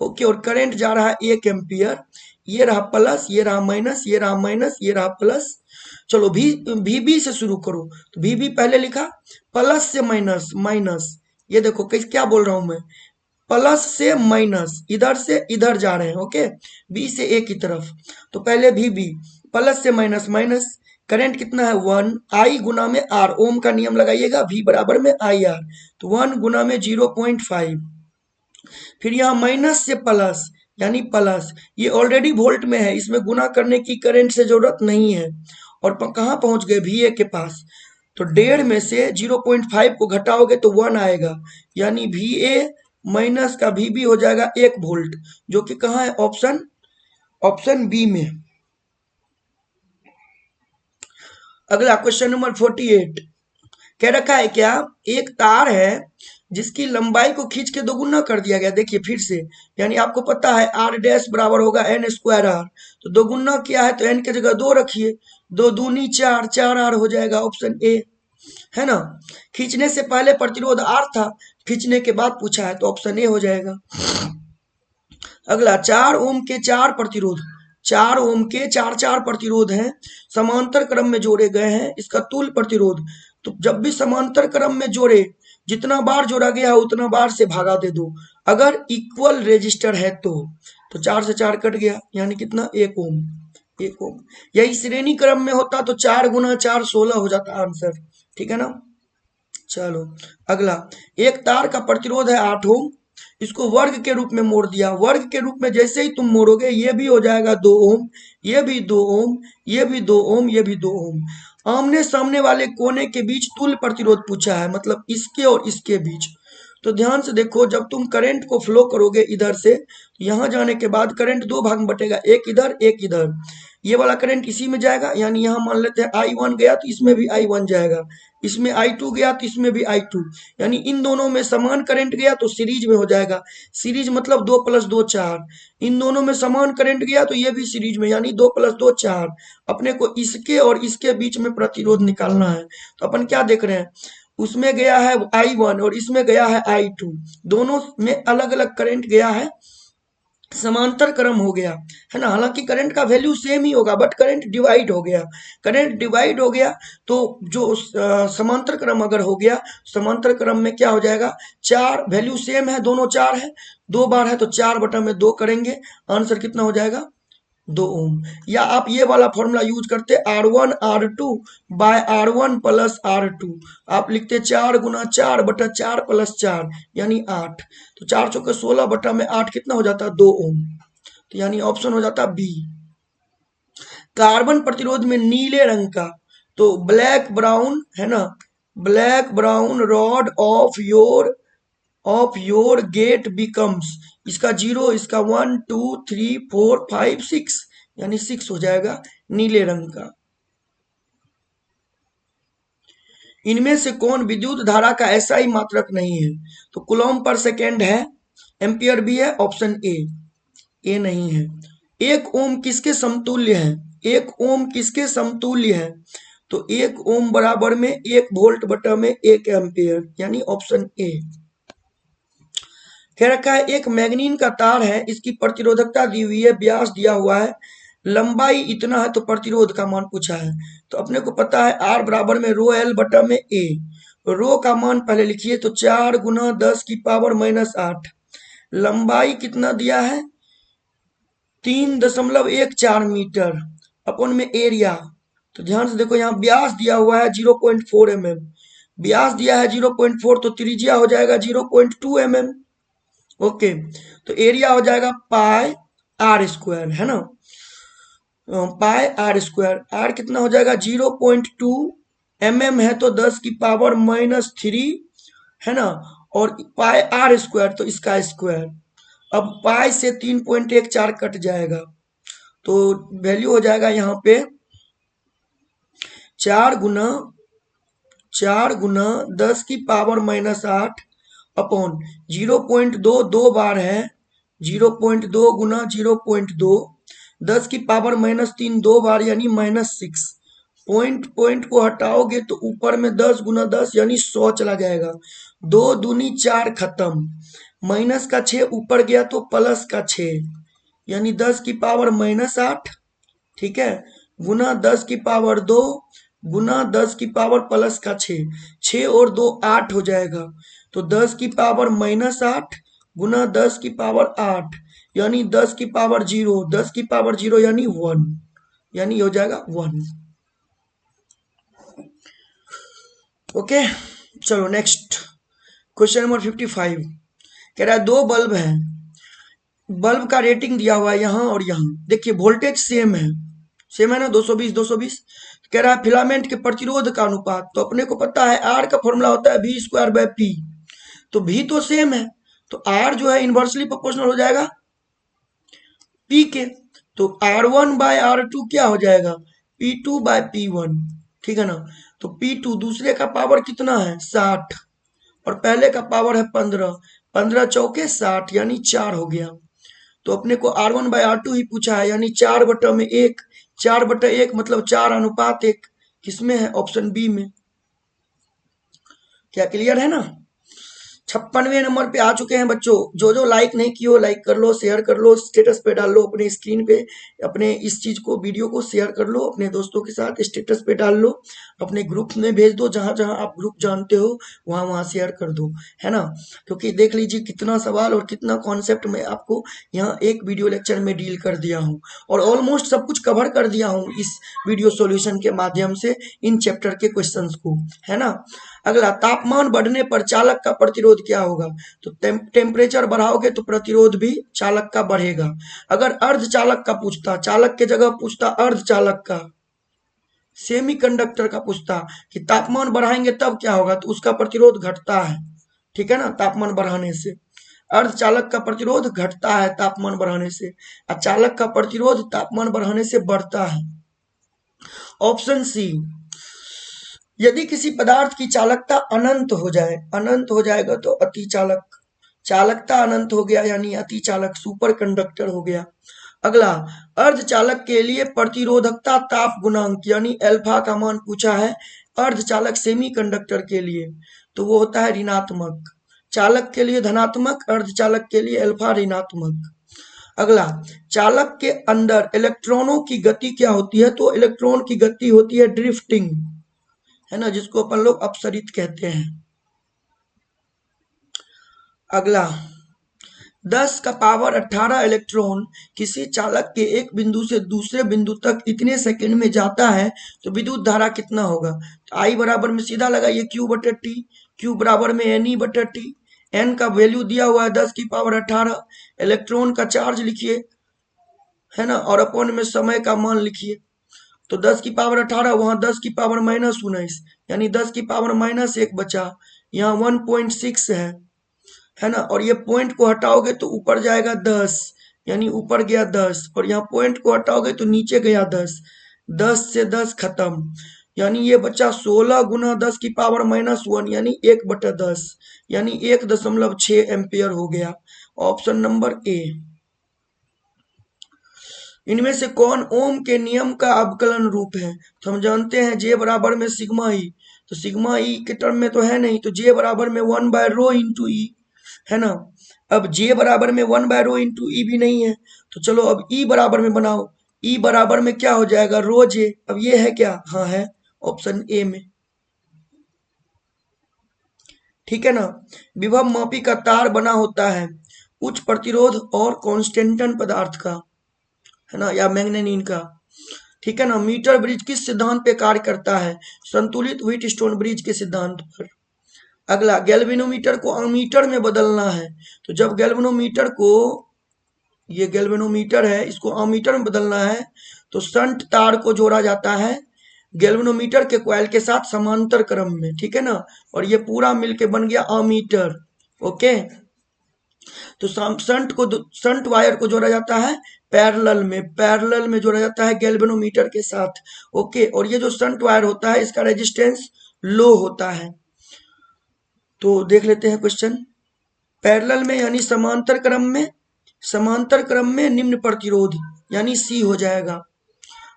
ओके, और करंट जा रहा है 1 एम्पियर। ये रहा प्लस, ये रहा माइनस, ये रहा माइनस, ये रहा प्लस। चलो भी बी से शुरू करो, तो भी पहले लिखा, प्लस से माइनस, माइनस, ये देखो कैसे क्या बोल रहा हूं मैं, प्लस से माइनस, इधर से इधर जा रहे हैं। ओके, बी से ए की तरफ। तो पहले भी प्लस से माइनस, माइनस, करंट कितना है 1, आई गुना में आर, ओम का नियम लगाइएगा, v बराबर में आई आर, तो 1 गुना में 0.5। फिर यहाँ माइनस से प्लस, यानी प्लस, ये ऑलरेडी वोल्ट में है, इसमें गुना करने की करंट से जरूरत नहीं है। और कहाँ पहुंच गए, वी के पास। तो 1.5 में से 0.5 को घटाओगे तो 1 आएगा, यानी वी माइनस का वी हो जाएगा 1 वोल्ट, जो कि कहाँ है, ऑप्शन बी में। अगला क्वेश्चन नंबर 48 कह रखा है क्या, एक तार है जिसकी लंबाई को खींच के दोगुना कर दिया गया। देखिए फिर से, यानी आपको पता है आर डैश बराबर होगा एन स्क्वायर आर, तो दोगुना किया है तो एन की जगह 2 रखिए, 2 दूनी 4, 4 आर हो जाएगा, ऑप्शन ए, है ना। खींचने से पहले प्रतिरोध आर था, खींचने के बाद पूछा है तो ऑप्शन ए हो जाएगा। अगला, 4 ओम के 4 प्रतिरोध, 4 ओम के 4 प्रतिरोध हैं, समांतर क्रम में जोड़े गए हैं, इसका तुल्य प्रतिरोध। तो जब भी समांतर क्रम में जोड़े, जितना बार जोड़ा गया उतना बार से भागा दे दो, अगर इक्वल रेजिस्टर है तो 4 से 4 कट गया, यानी कितना, 1 ओम, 1 ओम। यही श्रेणी क्रम में होता तो 4 गुना 4 16 हो जाता आंसर। ठीक है ना। चलो अगला, एक तार का प्रतिरोध है 8 ओम, इसको वर्ग के रूप में मोड़ दिया, वर्ग के रूप में जैसे ही तुम मोड़ोगे ये भी हो जाएगा 2 ओम, ये भी 2 ओम, ये भी 2 ओम, ये भी 2 ओम। आमने सामने वाले कोने के बीच तुल्य प्रतिरोध पूछा है, मतलब इसके और इसके बीच। तो ध्यान से देखो, जब तुम करंट को फ्लो करोगे इधर से, तो यहाँ जाने के बाद करंट 2 भाग में बटेगा, एक इधर एक इधर। ये वाला करंट इसी में जाएगा, यानी यहाँ मान लेते हैं I1 गया तो इसमें भी I1 जाएगा, इसमें I2 गया तो इसमें भी I2, यानी इन दोनों में समान करंट गया तो सीरीज में हो जाएगा। सीरीज मतलब 2 + 2 4, इन दोनों में समान करंट गया तो ये भी सीरीज में, यानी 2 + 2 4। अपने को इसके और इसके बीच में प्रतिरोध निकालना है, तो अपन क्या देख रहे हैं, उसमें गया है I1 और इसमें गया है I2, दोनों में अलग अलग करंट गया है, समांतर क्रम हो गया, है ना। हालांकि करंट का वैल्यू सेम ही होगा, बट करंट डिवाइड हो गया, करंट डिवाइड हो गया तो जो समांतर क्रम अगर हो गया, समांतर क्रम में क्या हो जाएगा, 4, वैल्यू सेम है, दोनों 4 है, 2 बार है तो 4 बटा में 2 करेंगे, आंसर कितना हो जाएगा, 2 ओम। या आप ये वाला फॉर्मूला यूज करते R1 R2 bye R1 plus R2, आप लिखते 4 गुना 4 बटा 4 + 4, यानी 8, तो 4 चौके 16 बटा में 8 कितना हो जाता है, 2 ओम। तो यानी ऑप्शन हो जाता बी। कार्बन प्रतिरोध में नीले रंग का, तो ब्लैक ब्राउन है ना, black brown rod of your gate becomes, इसका 0, इसका 1 2 3 4 5 6, यानी 6 हो जाएगा नीले रंग का। इनमें से कौन विद्युत धारा का ऐसा ही मात्रक नहीं है? तो कूलॉम पर सेकेंड है, एम्पियर भी है, ऑप्शन ए नहीं है। एक ओम किसके समतुल्य है? एक ओम किसके समतुल्य है? तो एक ओम बराबर में 1 वोल्ट बटा में 1 एम्पियर, यानी ऑप्शन ए। कह रखा है एक मैग्नीन का तार है, इसकी प्रतिरोधकता दी हुई है, व्यास दिया हुआ है, लंबाई इतना है, तो प्रतिरोध का मान पूछा है। तो अपने को पता है आर बराबर में रो एल बटा में ए। रो का मान पहले लिखिए, तो 4 गुना 10 की पावर -8। लंबाई कितना दिया है? 3.14 मीटर अपन में एरिया। तो ध्यान से देखो, यहाँ व्यास दिया हुआ है 0.4 mm, व्यास दिया है 0.4, तो त्रिज्या हो जाएगा 0.2 mm। ओके, तो एरिया हो जाएगा पाई आर स्क्वायर, है ना, पाई आर स्क्वायर। आर कितना हो जाएगा? 0.2 mm है, तो 10 की पावर -3 है ना, और पाई आर स्क्वायर तो इसका स्क्वायर। अब पाई से 3.14 कट जाएगा, तो वैल्यू हो जाएगा यहाँ पे 4 गुना 10 की पावर -8 अपॉन 0.2, 2 बार है, 0.2 गुना 0.2, 10 की पावर -3 2 बार, यानी -6। पॉइंट को हटाओगे तो ऊपर में 10 गुना 10 यानी 100 चला जाएगा। 2 दूनी 4 खत्म, माइनस का 6 ऊपर गया तो प्लस का 6, यानी 10 की पावर -8, ठीक है, गुना 10 की पावर 2 गुना 10 की पावर प्लस का 6 और 2 8 हो जाएगा, तो 10 की पावर -8 गुना 10 की पावर 8, यानी 10 की पावर 0, 10 की पावर 0 यानी 1, यानी हो जाएगा 1। ओके, चलो नेक्स्ट क्वेश्चन नंबर 55। कह रहा है दो बल्ब हैं, बल्ब का रेटिंग दिया हुआ है यहाँ और यहाँ, देखिए वोल्टेज सेम है ना, 220 220। कह रहा है फिलामेंट के प्रतिरोध का अनुपात, तो अपने को पता है आर का फॉर्मूला होता है V²/P, तो V तो सेम है, तो आर जो है इनवर्सली प्रोपोर्शनल हो जाएगा P के, तो R1/R2 क्या हो जाएगा? P2/P1, ठीक है ना। तो P2 दूसरे का पावर कितना है? 60, और पहले का पावर है 15, 15 चौके 60, यानी 4 हो गया। तो अपने को R1/R2 ही पूछा है, यानी 4/1, 4/1 मतलब 4:1, किसमें है? ऑप्शन बी में। क्या क्लियर है ना? 56वें नंबर पे आ चुके हैं बच्चों। जो लाइक नहीं किए हो लाइक कर लो, शेयर कर लो, स्टेटस पे डाल लो, अपने स्क्रीन पे अपने इस चीज को, वीडियो को शेयर कर लो, अपने दोस्तों के साथ स्टेटस पे डाल लो, अपने ग्रुप में भेज दो, जहां जहां आप ग्रुप जानते हो वहां वहां शेयर कर दो, है ना। क्योंकि देख लीजिए कितना सवाल और कितना कॉन्सेप्ट मैं आपको यहाँ एक वीडियो लेक्चर में डील कर दिया हूँ, और ऑलमोस्ट सब कुछ कवर कर दिया हूँ इस वीडियो सॉल्यूशन के माध्यम से इन चैप्टर के क्वेश्चंस को, है ना। अगला, तापमान बढ़ने पर चालक का प्रतिरोध क्या होगा? तो टेम्परेचर बढ़ाओगे तो प्रतिरोध भी चालक का बढ़ेगा। अगर अर्ध चालक का पूछता, चालक के जगह पूछता अर्ध चालक का, सेमी कंडक्टर का पूछता कि तापमान बढ़ाएंगे तब क्या होगा, तो उसका प्रतिरोध घटता है, ठीक है ना, तापमान बढ़ाने से। अर्ध चालक का प्रतिरोध घटता है तापमान बढ़ाने से, और चालक का प्रतिरोध तापमान बढ़ाने से बढ़ता है। ऑप्शन सी, यदि किसी पदार्थ की चालकता अनंत हो जाए, अनंत हो जाएगा तो अति चालक, चालकता अनंत हो गया यानी अति चालक, सुपर कंडक्टर हो गया। अगला, अर्धचालक के लिए प्रतिरोधकता ताप गुणांक यानी अल्फा का मान पूछा है अर्धचालक सेमी कंडक्टर के लिए, तो वो होता है ऋणात्मक, चालक के लिए धनात्मक, अर्धचालक के लिए अल्फा ऋणात्मक। अगला, चालक के अंदर इलेक्ट्रॉनों की गति क्या होती है? तो इलेक्ट्रॉन की गति होती है ड्रिफ्टिंग, है ना, जिसको अपन लोग अपसरित कहते हैं। अगला, 10 का पावर 18 इलेक्ट्रॉन किसी चालक के एक बिंदु से दूसरे बिंदु तक इतने सेकंड में जाता है तो विद्युत धारा कितना होगा? तो आई बराबर में सीधा लगाइए Q/T, Q बराबर में NE/T, N का वैल्यू दिया हुआ है 10 की पावर 18, इलेक्ट्रॉन का चार्ज लिखिए है ना, और अपॉन में समय का मान लिखिए। तो 10 की पावर 18, वहां 10 की पावर -19, यानी 10 की पावर -1 बचा, यहाँ 1.6 है ना, और ये पॉइंट को हटाओगे तो ऊपर जाएगा 10, यानी ऊपर गया 10, और यहाँ पॉइंट को हटाओगे तो नीचे गया 10, 10 से 10 खत्म, यानी ये बच्चा 16 गुना 10 की पावर -1, यानी 1/10, यानी 1.6 एम्पियर हो गया। Option number A. इनमें से कौन ओम के नियम का अवकलन रूप है? तो हम जानते हैं जे बराबर में सिग्मा ई, तो सिग्मा ई के टर्म में तो है नहीं, तो जे बराबर में 1/ρ इंटू ई, है ना। अब जे बराबर में 1/ρ इंटू ई भी नहीं है, तो चलो अब ई बराबर में बनाओ। ई बराबर में क्या हो जाएगा, रो जे। अब ये है क्या, हाँ है, ऑप्शन ए में। ठीक है ना। विभव मापी का तार बना होता है उच्च प्रतिरोध और कॉन्स्टेंटन पदार्थ का, है ना, या मैग्नेनिन का। ठीक है ना। मीटर ब्रिज किस सिद्धांत पे कार्य करता है? संतुलित व्हीट स्टोन ब्रिज के सिद्धांत पर। अगला, गैल्वेनोमीटर को अमीटर में बदलना है, तो जब गैल्वेनोमीटर को, ये गैल्वेनोमीटर है, इसको अमीटर में बदलना है तो शंट तार को जोड़ा जाता है गैल्वेनोमीटर के कॉइल के साथ समांतर क्रम में। ठीक है ना, और ये पूरा मिलके बन गया अमीटर। ओके, तो शंट वायर को जोड़ा जाता है पैरेलल में जोड़ा जाता है गैल्वेनोमीटर के साथ। ओके, और ये जो शंट वायर होता है इसका रेजिस्टेंस लो होता है। तो देख लेते हैं क्वेश्चन। पैरेलल में यानी समांतर क्रम में निम्न प्रतिरोध, यानी सी हो जाएगा।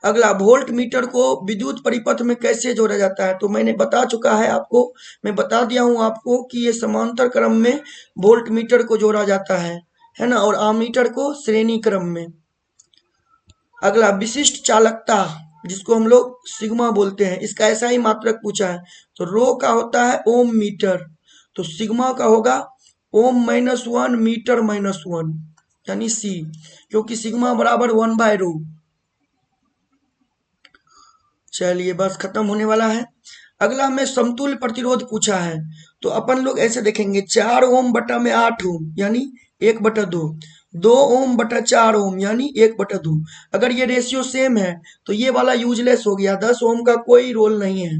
अगला, वोल्ट मीटर को विद्युत परिपथ में कैसे जोड़ा जाता है? तो मैंने बता चुका है आपको, मैं बता दिया हूं आपको कि ये समांतर क्रम में वोल्ट मीटर को जोड़ा जाता है ना, और आमीटर को श्रेणी क्रम में। अगला, विशिष्ट चालकता जिसको हम लोग सिग्मा बोलते हैं, इसका ऐसा ही मात्रक पूछा है। तो रो का होता है ओम मीटर, तो सिग्मा का होगा ओम -1 मीटर -1, यानी सी, क्योंकि सिग्मा बराबर 1/ρ। चलिए बस खत्म होने वाला है। अगला हमें समतुल्य प्रतिरोध पूछा है, तो अपन लोग ऐसे देखेंगे 4 ओम बटा में 8 ओम, यानी 1/2, 2 ओम बटा 4 ओम, यानी 1/2। अगर ये रेशियो सेम है तो ये वाला यूजलेस हो गया, 10 ओम का कोई रोल नहीं है।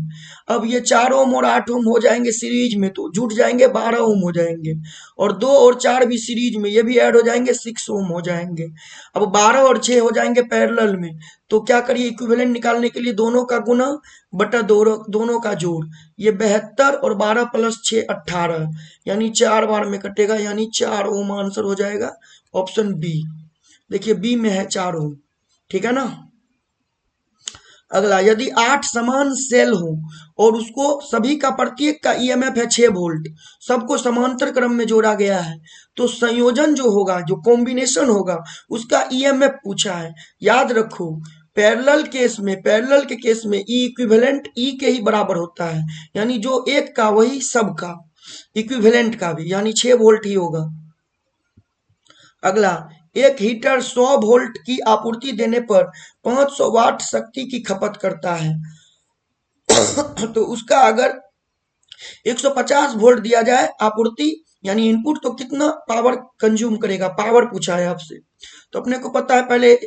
अब ये 4 ओम और 8 ओम हो जाएंगे सीरीज में, तो जुट जाएंगे 12 ओम हो जाएंगे, और 2 और 4 भी सीरीज में, ये भी ऐड हो जाएंगे 6 ओम हो जाएंगे। अब 12 और 6 हो जाएंगे पैरेलल में, तो क्या करिए, इक्विवेलेंट निकालने के लिए दोनों का गुना बटा दोनों का जोड़, ये 72 और 12 + 6 18, यानी 4 बार में कटेगा, यानी 4 ओम आंसर हो जाएगा, ऑप्शन बी। देखिए बी में है 4 ओम। ठीक है ना। अगला, यदि 8 समान सेल हो और उसको सभी का प्रत्येक का ईएमएफ है 6 वोल्ट, सबको समांतर क्रम में जोड़ा गया है, तो संयोजन जो होगा, जो कॉम्बिनेशन होगा, उसका ईएमएफ पूछा है। याद रखो, पैरेलल के केस में ई इक्विवेलेंट ई के ही बराबर होता है, यानी जो एक का वही सबका, इक्विवेलेंट का भी, यानी 6 वोल्ट ही होगा। अगला, एक हीटर 100 वोल्ट की आपूर्ति देने पर 500 वाट शक्ति की खपत करता है तो उसका अगर 150 वोल्ट दिया जाए आपूर्ति, यानी इनपुट, तो कितना पावर कंज्यूम करेगा, पावर पूछा है आपसे। तो अपने को पता है, पहले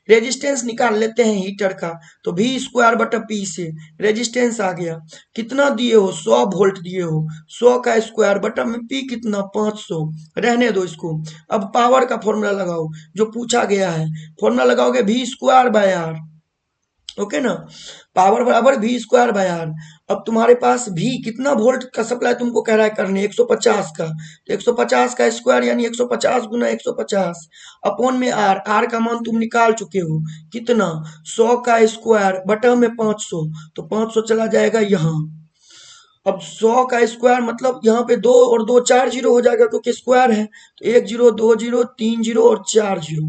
रेजिस्टेंस निकाल लेते हैं हीटर का, तो V²/P से रेजिस्टेंस आ गया, कितना दिए हो, 100 वोल्ट दिए हो, 100 का स्क्वायर बटा में P कितना, 500, रहने दो इसको। अब पावर का फॉर्मूला लगाओ जो पूछा गया है, फॉर्मूला लगाओगे V²/R। ओके ना, पावर बराबर V²/R। अब तुम्हारे पास भी कितना वोल्ट का सप्लाई तुमको कह रहा है करने, 150 का, तो 150 का स्क्वायर यानी 150 गुना 150 अपॉन में आर का मान तुम निकाल चुके हो, कितना, 100 का स्क्वायर बटा में 500, तो 500 चला जाएगा यहाँ। अब 100 का स्क्वायर मतलब यहाँ पे 2 और 2 4 जीरो हो जाएगा, क्योंकि स्क्वायर है, तो 1 0 2 0 3 0 और 4 जीरो,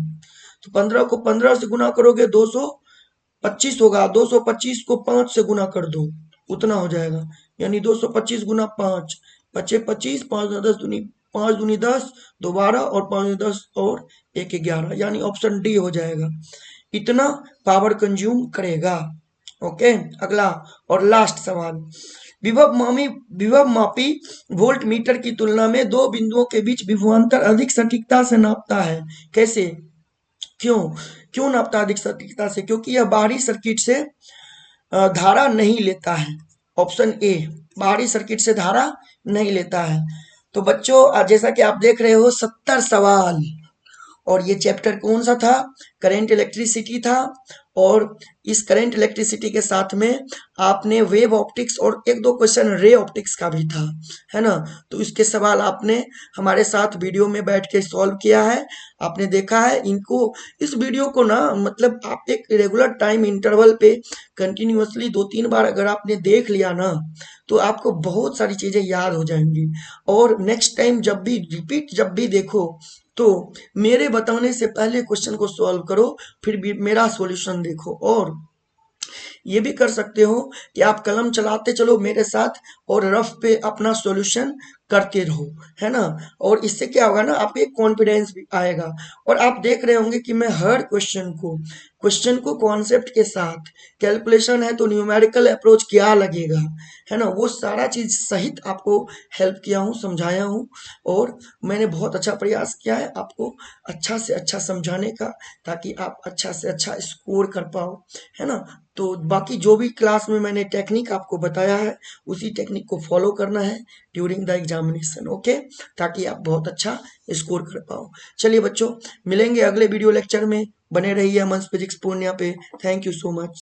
तो 15 को 15 से गुना करोगे 225 होगा, 225 को 5 से गुना कर दो, उतना हो जाएगा, यानी 225 गुना 5, 5 25, 5 10 दूनी 5 दूनी 10, 2 12 और 5 10 और 1 11, यानी ऑप्शन डी हो जाएगा, इतना पावर कंज्यूम करेगा। ओके, अगला और लास्ट सवाल, विभव मापी वोल्ट मीटर की तुलना में दो बिंदुओं के बीच विभवांतर अधिक सटीकता से नापता है, कैसे? क्यों क्यों नापता अधिक सटीकता से? क्योंकि यह बाहरी सर्किट से धारा नहीं लेता है। ऑप्शन ए, बाहरी सर्किट से धारा नहीं लेता है। तो बच्चों जैसा कि आप देख रहे हो 70 सवाल, और ये चैप्टर कौन सा था? करंट इलेक्ट्रिसिटी था। और इस करंट इलेक्ट्रिसिटी के साथ में आपने वेव ऑप्टिक्स और एक दो क्वेश्चन रे ऑप्टिक्स का भी था, है ना। तो इसके सवाल आपने हमारे साथ वीडियो में बैठ के सॉल्व किया है, आपने देखा है इनको। इस वीडियो को ना मतलब आप एक रेगुलर टाइम इंटरवल पे कंटिन्यूअसली 2-3 बार अगर आपने देख लिया ना, तो आपको बहुत सारी चीजें याद हो जाएंगी। और नेक्स्ट टाइम जब भी रिपीट जब भी देखो, तो मेरे बताने से पहले क्वेश्चन को सॉल्व करो, फिर भी मेरा सॉल्यूशन देखो। और ये भी कर सकते हो कि आप कलम चलाते चलो मेरे साथ और रफ पे अपना सॉल्यूशन करते रहो, है ना। और इससे क्या होगा ना, आपको एक कॉन्फिडेंस भी आएगा। और आप देख रहे होंगे कि मैं हर क्वेश्चन को कॉन्सेप्ट के साथ, कैलकुलेशन है तो न्यूमेरिकल अप्रोच क्या लगेगा, है ना, वो सारा चीज सहित आपको हेल्प किया हूँ, समझाया हूँ। और मैंने बहुत अच्छा प्रयास किया है आपको अच्छा से अच्छा समझाने का, ताकि आप अच्छा से अच्छा स्कोर कर पाओ, है ना। तो बाकी जो भी क्लास में मैंने टेक्निक आपको बताया है, उसी टेक्निक को फॉलो करना है ड्यूरिंग द एग्जामिनेशन, ओके, ताकि आप बहुत अच्छा स्कोर कर पाओ। चलिए बच्चों, मिलेंगे अगले वीडियो लेक्चर में। बने रहिए अमन फिजिक्स पूर्णिया पे। Thank you so much.